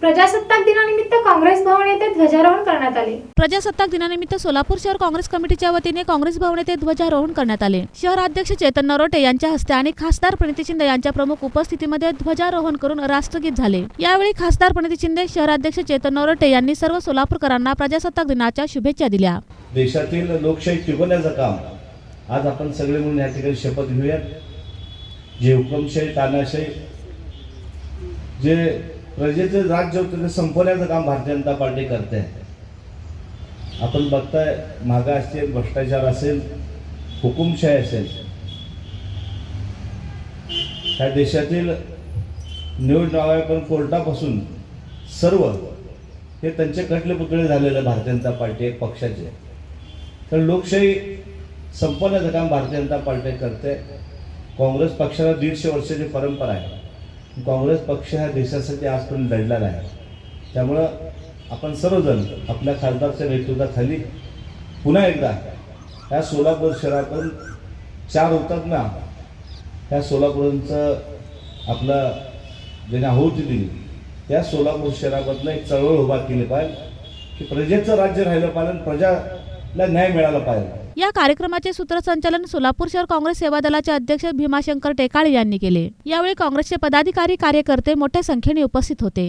प्रजासत्ताक दिनानिमित्त काँग्रेस भवन येथे ध्वजारोहण करण्यात आले। प्रजासत्ताक दिनानिमित्त सोलापूर शहर काँग्रेस कमिटीच्या वतीने काँग्रेस भवन येथे ध्वजारोहण करण्यात आले। शहराध्यक्ष चेतन नरोटे यांच्या हस्ते आणि खासदार प्रणिती शिंदे यांच्या प्रमुख उपस्थितीमध्ये ध्वजारोहण करून राष्ट्रगीत झाले। यावेळी खासदार प्रणिती शिंदे, शहराध्यक्ष चेतन नरोटे यांनी सर्व सोलापूरकरांना प्रजासत्ताक दिनाच्या शुभेच्छा दिल्या। देशातील लोकशाही टिकवण्याचं काम आज आपण सगळे म्हणून या ठिकाणी शपथ घेऊयात। जे हुकुमशाही, तानाशाही, जे प्रजेचे राज्य होते ते संपवण्याचं काम भारतीय जनता पार्टी करते आहे। आपण बघताय, महागाई असेल, भ्रष्टाचार असेल, हुकुमशाही असेल, ह्या देशातील निवडणुका कोर्टापासून सर्व हे त्यांचे कटले पुतळे झालेले भारतीय जनता पार्टी एक पक्षाचे। तर लोकशाही संपवण्याचं काम भारतीय जनता पार्टी करते। काँग्रेस पक्षाला 150 वर्षाची परंपरा आहे। काँग्रेस पक्ष हा देशासाठी आजपर्यंत लढलेला आहे। त्यामुळं आपण सर्वजण आपल्या खासदारच्या नेतृत्वाखाली पुन्हा एकदा ह्या सोलापूर शहरातून 4 हुतात्मा, ह्या सोलापूरचं आपलं ज्याने आहुती दिली, त्या सोलापूर शहरामधनं एक चळवळ उभा केली पाहिजे की प्रजेचं राज्य राहिलं पाहिजे, प्रजाला न्याय मिळाला पाहिजे। या कार्यक्रमाचे सूत्रसंचालन सोलापूर शहर काँग्रेस सेवा दलाचे अध्यक्ष भीमाशंकर टेकाळे यांनी केले। यावेळी काँग्रेसचे पदाधिकारी, कार्यकर्ते मोठ्या संख्येने उपस्थित होते।